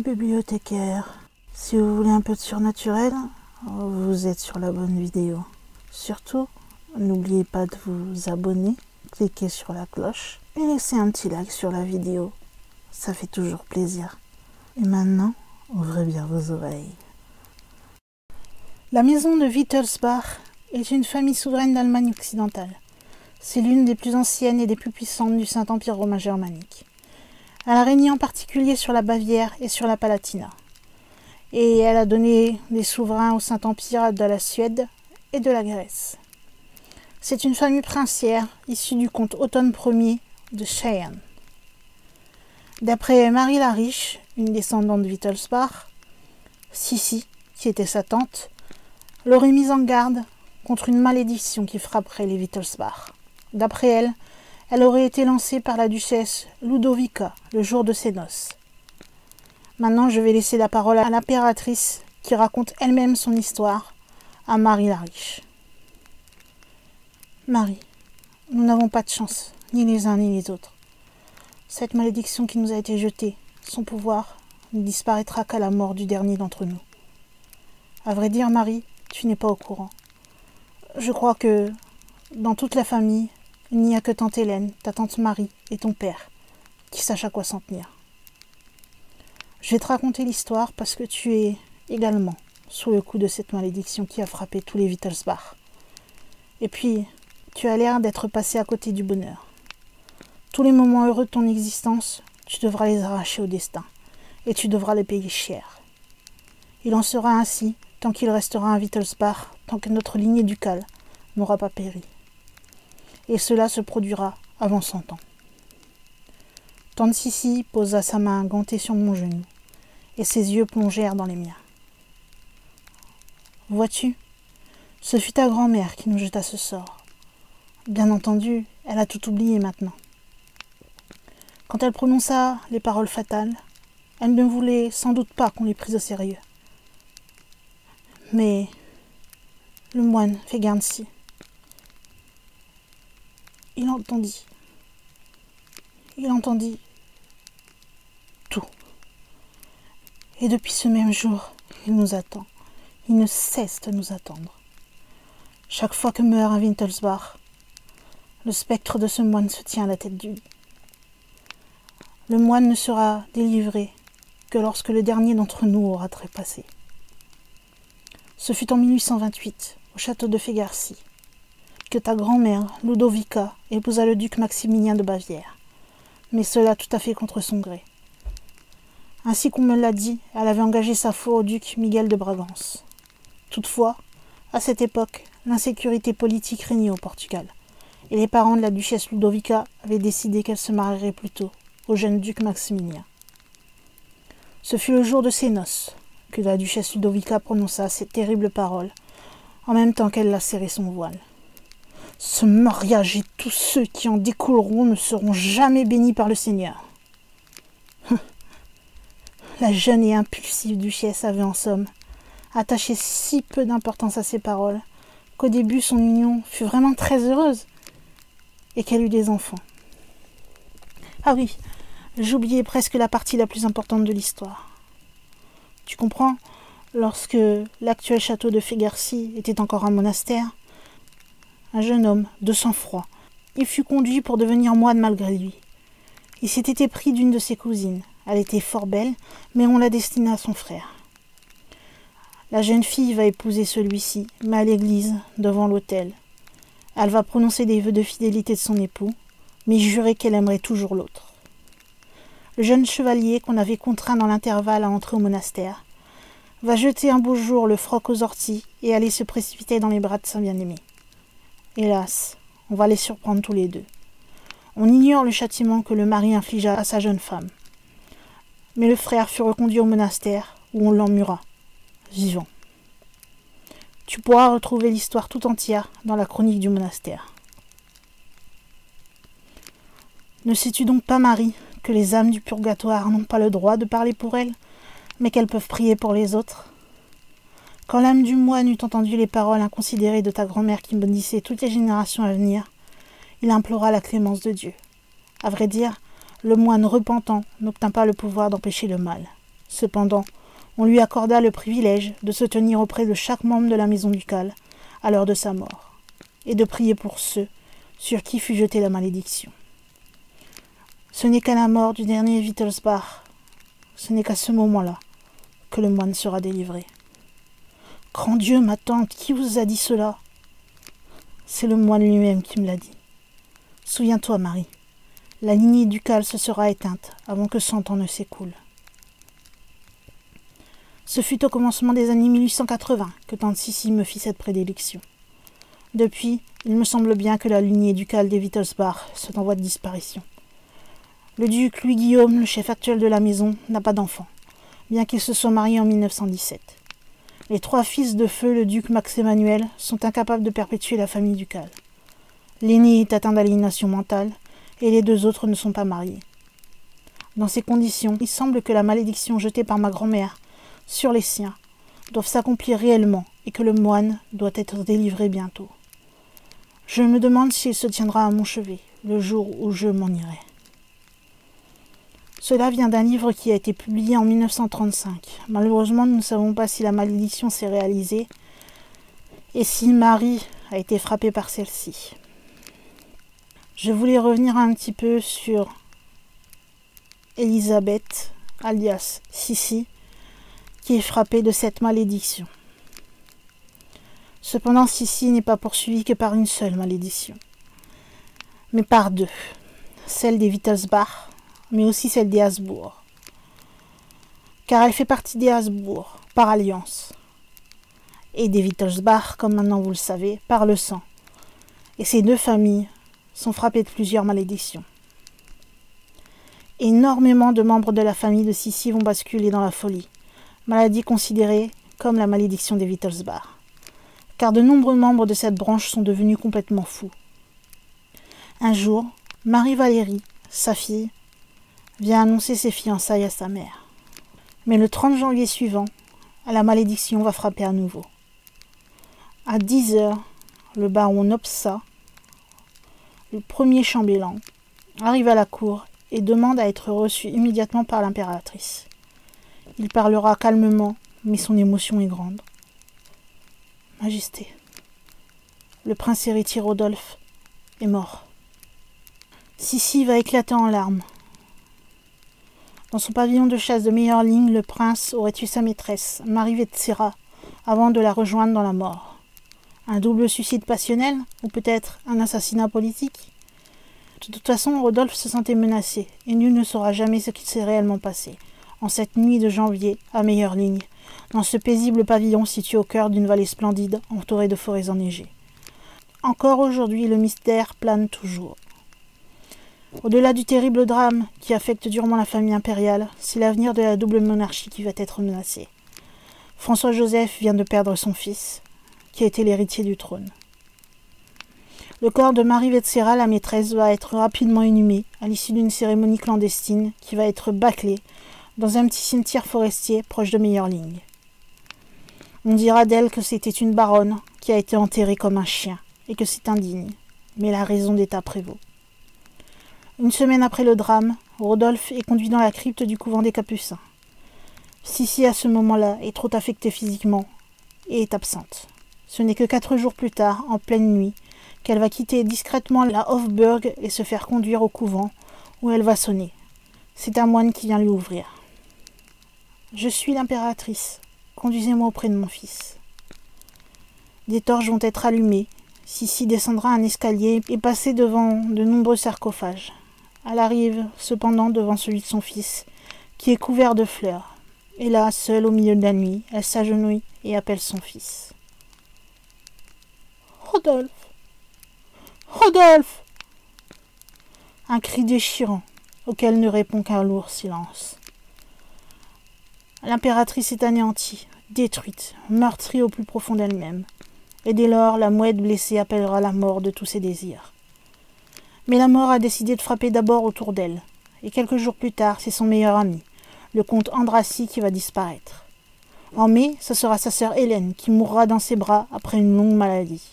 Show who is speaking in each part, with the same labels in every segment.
Speaker 1: bibliothécaire. Si vous voulez un peu de surnaturel, vous êtes sur la bonne vidéo. Surtout, n'oubliez pas de vous abonner, cliquez sur la cloche et laissez un petit like sur la vidéo. Ça fait toujours plaisir. Et maintenant, ouvrez bien vos oreilles. La maison de Wittelsbach est une famille souveraine d'Allemagne occidentale. C'est l'une des plus anciennes et des plus puissantes du Saint-Empire romain germanique. Elle a régné en particulier sur la Bavière et sur la Palatinat. Et elle a donné des souverains au Saint-Empire de la Suède et de la Grèce. C'est une famille princière issue du comte Otton Ier de Cheyenne. D'après Marie la Riche, une descendante de Wittelsbach, Sissi, qui était sa tante, l'aurait mise en garde contre une malédiction qui frapperait les Wittelsbach. D'après elle, elle aurait été lancée par la duchesse Ludovica le jour de ses noces. Maintenant, je vais laisser la parole à l'impératrice qui raconte elle-même son histoire à Marie la Riche. Marie, nous n'avons pas de chance, ni les uns ni les autres. Cette malédiction qui nous a été jetée, son pouvoir, ne disparaîtra qu'à la mort du dernier d'entre nous. À vrai dire, Marie, tu n'es pas au courant. Je crois que, dans toute la famille, il n'y a que tante Hélène, ta tante Marie et ton père, qui sachent à quoi s'en tenir. Je vais te raconter l'histoire parce que tu es également sous le coup de cette malédiction qui a frappé tous les Wittelsbach. Et puis, tu as l'air d'être passé à côté du bonheur. Tous les moments heureux de ton existence, tu devras les arracher au destin, et tu devras les payer cher. Il en sera ainsi tant qu'il restera un Wittelsbach, tant que notre lignée ducale n'aura pas péri. Et cela se produira avant 100 ans. Tante Sissi posa sa main gantée sur mon genou, et ses yeux plongèrent dans les miens. Vois-tu, ce fut ta grand-mère qui nous jeta ce sort. Bien entendu, elle a tout oublié maintenant. Quand elle prononça les paroles fatales, elle ne voulait sans doute pas qu'on les prît au sérieux. Mais le moine Fegernsee, il entendit tout. Et depuis ce même jour, il nous attend. Il ne cesse de nous attendre. Chaque fois que meurt un Wittelsbach, le spectre de ce moine se tient à la tête du lit. Le moine ne sera délivré que lorsque le dernier d'entre nous aura trépassé. Ce fut en 1828, au château de Fegernsee, que ta grand-mère, Ludovica, épousa le duc Maximilien de Bavière, mais cela tout à fait contre son gré. Ainsi qu'on me l'a dit, elle avait engagé sa foi au duc Miguel de Bragance. Toutefois, à cette époque, l'insécurité politique régnait au Portugal, et les parents de la duchesse Ludovica avaient décidé qu'elle se marierait plutôt au jeune duc Maximilien. Ce fut le jour de ses noces que la duchesse Ludovica prononça ces terribles paroles, en même temps qu'elle lacérait son voile. Ce mariage et tous ceux qui en découleront ne seront jamais bénis par le Seigneur. La jeune et impulsive duchesse avait en somme attaché si peu d'importance à ces paroles qu'au début son union fut vraiment très heureuse et qu'elle eut des enfants. Ah oui, j'oubliais presque la partie la plus importante de l'histoire. Tu comprends, lorsque l'actuel château de Fegernsee était encore un monastère, un jeune homme de sang-froid, il fut conduit pour devenir moine malgré lui. Il s'était épris d'une de ses cousines. Elle était fort belle, mais on la destinait à son frère. La jeune fille va épouser celui-ci, mais à l'église, devant l'autel. Elle va prononcer des vœux de fidélité de son époux, mais jurer qu'elle aimerait toujours l'autre. Le jeune chevalier qu'on avait contraint dans l'intervalle à entrer au monastère va jeter un beau jour le froc aux orties et aller se précipiter dans les bras de son bien-aimé. Hélas, on va les surprendre tous les deux. On ignore le châtiment que le mari infligea à sa jeune femme. Mais le frère fut reconduit au monastère où on l'emmura, vivant. Tu pourras retrouver l'histoire tout entière dans la chronique du monastère. Ne sais-tu donc pas, Marie, que les âmes du purgatoire n'ont pas le droit de parler pour elles, mais qu'elles peuvent prier pour les autres ? Quand l'âme du moine eut entendu les paroles inconsidérées de ta grand-mère qui maudissait toutes les générations à venir, il implora la clémence de Dieu. À vrai dire, le moine repentant n'obtint pas le pouvoir d'empêcher le mal. Cependant, on lui accorda le privilège de se tenir auprès de chaque membre de la maison ducale à l'heure de sa mort, et de prier pour ceux sur qui fut jetée la malédiction. Ce n'est qu'à la mort du dernier Wittelsbach, ce n'est qu'à ce moment-là que le moine sera délivré. Grand Dieu, ma tante, qui vous a dit cela? C'est le moine lui-même qui me l'a dit. Souviens-toi, Marie, la lignée ducale se sera éteinte avant que 100 ans ne s'écoulent. Ce fut au commencement des années 1880 que tante Sissi me fit cette prédilection. Depuis, il me semble bien que la lignée ducale des Wittelsbach soit en voie de disparition. Le duc Louis-Guillaume, le chef actuel de la maison, n'a pas d'enfant, bien qu'il se soit marié en 1917. Les 3 fils de feu, le duc Max-Emmanuel, sont incapables de perpétuer la famille ducale. L'aîné est atteint d'aliénation mentale et les 2 autres ne sont pas mariés. Dans ces conditions, il semble que la malédiction jetée par ma grand-mère sur les siens doive s'accomplir réellement et que le moine doit être délivré bientôt. Je me demande s'il se tiendra à mon chevet le jour où je m'en irai. Cela vient d'un livre qui a été publié en 1935. Malheureusement, nous ne savons pas si la malédiction s'est réalisée et si Marie a été frappée par celle-ci. Je voulais revenir un petit peu sur Elisabeth, alias Sissi, qui est frappée de cette malédiction. Cependant, Sissi n'est pas poursuivie que par une seule malédiction, mais par 2, celle des Wittelsbach, mais aussi celle des Habsbourg, car elle fait partie des Habsbourg par alliance, et des Wittelsbach, comme maintenant vous le savez, par le sang, et ces 2 familles sont frappées de plusieurs malédictions. Énormément de membres de la famille de Sissi vont basculer dans la folie, maladie considérée comme la malédiction des Wittelsbach, car de nombreux membres de cette branche sont devenus complètement fous. Un jour, Marie-Valérie, sa fille, vient annoncer ses fiançailles à sa mère. Mais le 30 janvier suivant, la malédiction va frapper à nouveau. À 10 heures, le baron Nopsa, le premier chambellan, arrive à la cour et demande à être reçu immédiatement par l'impératrice. Il parlera calmement, mais son émotion est grande. « Majesté, le prince héritier Rodolphe est mort. » Sissi va éclater en larmes. Dans son pavillon de chasse de meilleure ligne, le prince aurait tué sa maîtresse, Marie Vetsera, avant de la rejoindre dans la mort. Un double suicide passionnel, ou peut-être un assassinat politique? De toute façon, Rodolphe se sentait menacé, et nul ne saura jamais ce qui s'est réellement passé, en cette nuit de janvier, à meilleure ligne, dans ce paisible pavillon situé au cœur d'une vallée splendide, entourée de forêts enneigées. Encore aujourd'hui, le mystère plane toujours. Au-delà du terrible drame qui affecte durement la famille impériale, c'est l'avenir de la double monarchie qui va être menacé. François-Joseph vient de perdre son fils, qui a été l'héritier du trône. Le corps de Marie Vetsera, la maîtresse, va être rapidement inhumé à l'issue d'une cérémonie clandestine qui va être bâclée dans un petit cimetière forestier proche de Meilleure-Ligne. On dira d'elle que c'était une baronne qui a été enterrée comme un chien et que c'est indigne, mais la raison d'État prévaut. Une semaine après le drame, Rodolphe est conduit dans la crypte du couvent des Capucins. Sissi, à ce moment-là, est trop affectée physiquement et est absente. Ce n'est que 4 jours plus tard, en pleine nuit, qu'elle va quitter discrètement la Hofburg et se faire conduire au couvent, où elle va sonner. C'est un moine qui vient lui ouvrir. « Je suis l'impératrice. Conduisez-moi auprès de mon fils. » Des torches vont être allumées. Sissi descendra un escalier et passer devant de nombreux sarcophages. Elle arrive cependant devant celui de son fils, qui est couvert de fleurs. Et là, seule au milieu de la nuit, elle s'agenouille et appelle son fils. « Rodolphe! Rodolphe !» Un cri déchirant, auquel ne répond qu'un lourd silence. L'impératrice est anéantie, détruite, meurtrie au plus profond d'elle-même. Et dès lors, la mouette blessée appellera la mort de tous ses désirs. Mais la mort a décidé de frapper d'abord autour d'elle, et quelques jours plus tard, c'est son meilleur ami, le comte Andrassy, qui va disparaître. En mai, ce sera sa sœur Hélène qui mourra dans ses bras après une longue maladie.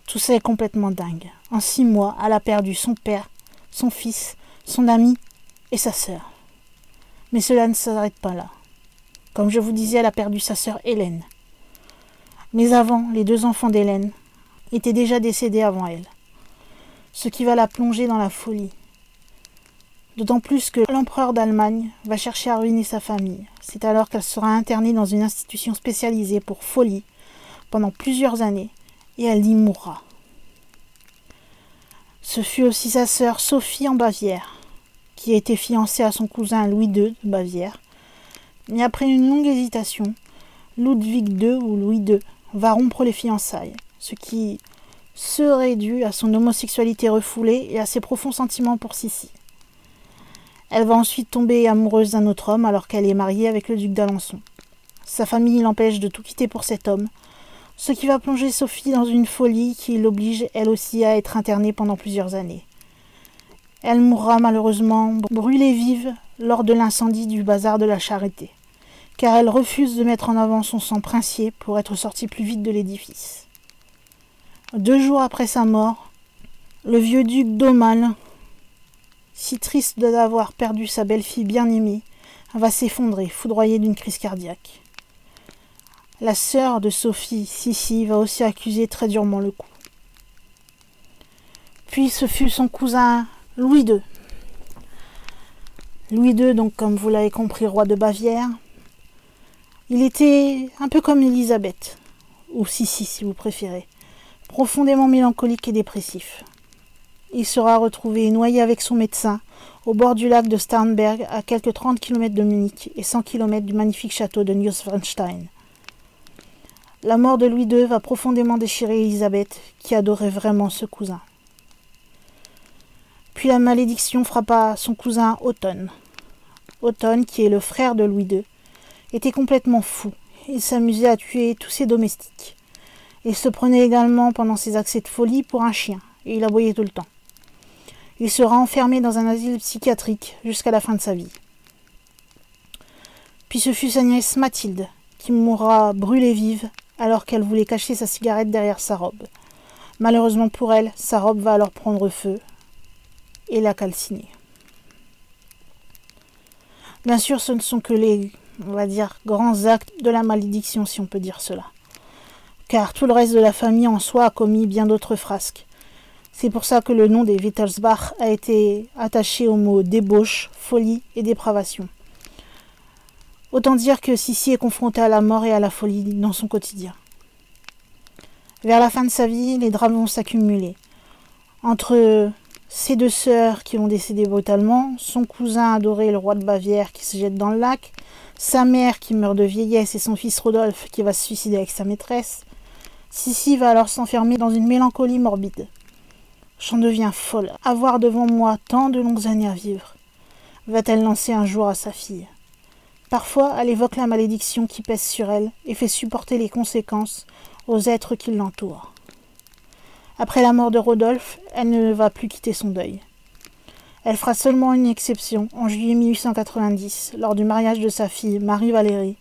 Speaker 1: Tout ça est complètement dingue. En 6 mois, elle a perdu son père, son fils, son ami et sa sœur. Mais cela ne s'arrête pas là. Comme je vous disais, elle a perdu sa sœur Hélène. Mais avant, les 2 enfants d'Hélène étaient déjà décédés avant elle, ce qui va la plonger dans la folie. D'autant plus que l'empereur d'Allemagne va chercher à ruiner sa famille. C'est alors qu'elle sera internée dans une institution spécialisée pour folie pendant plusieurs années et elle y mourra. Ce fut aussi sa sœur Sophie en Bavière, qui a été fiancée à son cousin Louis II de Bavière. Mais après une longue hésitation, Ludwig II ou Louis II va rompre les fiançailles, ce qui serait dû à son homosexualité refoulée et à ses profonds sentiments pour Sissi. Elle va ensuite tomber amoureuse d'un autre homme alors qu'elle est mariée avec le duc d'Alençon. Sa famille l'empêche de tout quitter pour cet homme, ce qui va plonger Sophie dans une folie qui l'oblige elle aussi à être internée pendant plusieurs années. Elle mourra malheureusement brûlée vive lors de l'incendie du bazar de la Charité, car elle refuse de mettre en avant son sang princier pour être sortie plus vite de l'édifice. 2 jours après sa mort, le vieux duc d'Aumale, si triste d'avoir perdu sa belle-fille bien-aimée, va s'effondrer, foudroyée d'une crise cardiaque. La sœur de Sophie, Sissi, va aussi accuser très durement le coup. Puis ce fut son cousin Louis II. Louis II, donc comme vous l'avez compris, roi de Bavière, il était un peu comme Élisabeth, ou Sissi si vous préférez, profondément mélancolique et dépressif. Il sera retrouvé noyé avec son médecin au bord du lac de Starnberg, à quelques 30 km de Munich et 100 km du magnifique château de Neuschwanstein. La mort de Louis II va profondément déchirer Élisabeth, qui adorait vraiment ce cousin. Puis la malédiction frappa son cousin Otton. Otton, qui est le frère de Louis II, était complètement fou. Il s'amusait à tuer tous ses domestiques. Il se prenait également pendant ses accès de folie pour un chien, et il aboyait tout le temps. Il sera enfermé dans un asile psychiatrique jusqu'à la fin de sa vie. Puis ce fut sa nièce Mathilde, qui mourra brûlée vive alors qu'elle voulait cacher sa cigarette derrière sa robe. Malheureusement pour elle, sa robe va alors prendre feu et la calciner. Bien sûr, ce ne sont que les, on va dire, grands actes de la malédiction, si on peut dire cela. Car tout le reste de la famille en soi a commis bien d'autres frasques. C'est pour ça que le nom des Wittelsbach a été attaché aux mots débauche, folie et dépravation. Autant dire que Sissi est confrontée à la mort et à la folie dans son quotidien. Vers la fin de sa vie, les drames vont s'accumuler. Entre ses 2 sœurs qui vont décéder brutalement, son cousin adoré, le roi de Bavière, qui se jette dans le lac, sa mère qui meurt de vieillesse et son fils Rodolphe qui va se suicider avec sa maîtresse, Sissi va alors s'enfermer dans une mélancolie morbide. J'en deviens folle. Avoir devant moi tant de longues années à vivre, va-t-elle lancer un jour à sa fille. Parfois, elle évoque la malédiction qui pèse sur elle et fait supporter les conséquences aux êtres qui l'entourent. Après la mort de Rodolphe, elle ne va plus quitter son deuil. Elle fera seulement une exception en juillet 1890, lors du mariage de sa fille Marie-Valérie,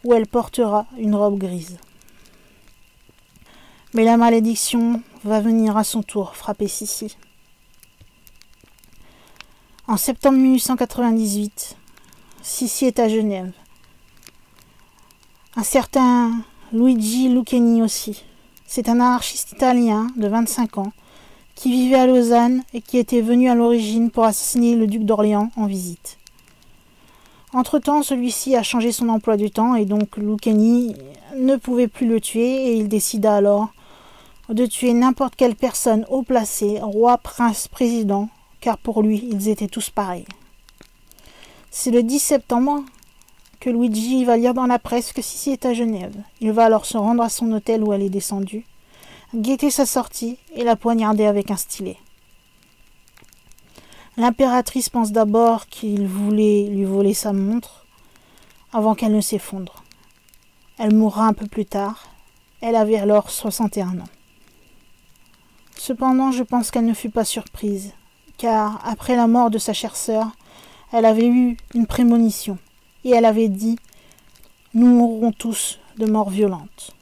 Speaker 1: où elle portera une robe grise. Mais la malédiction va venir à son tour frapper Sissi. En septembre 1898, Sissi est à Genève. Un certain Luigi Lucchini aussi. C'est un anarchiste italien de 25 ans qui vivait à Lausanne et qui était venu à l'origine pour assassiner le duc d'Orléans en visite. Entre-temps, celui-ci a changé son emploi du temps et donc Lucchini ne pouvait plus le tuer et il décida alors de tuer n'importe quelle personne haut placée, roi, prince, président, car pour lui, ils étaient tous pareils. C'est le 10 septembre que Luigi va lire dans la presse que Sissi est à Genève. Il va alors se rendre à son hôtel où elle est descendue, guetter sa sortie et la poignarder avec un stylet. L'impératrice pense d'abord qu'il voulait lui voler sa montre avant qu'elle ne s'effondre. Elle mourra un peu plus tard. Elle avait alors 61 ans. Cependant, je pense qu'elle ne fut pas surprise, car après la mort de sa chère sœur, elle avait eu une prémonition, et elle avait dit « Nous mourrons tous de mort violente ».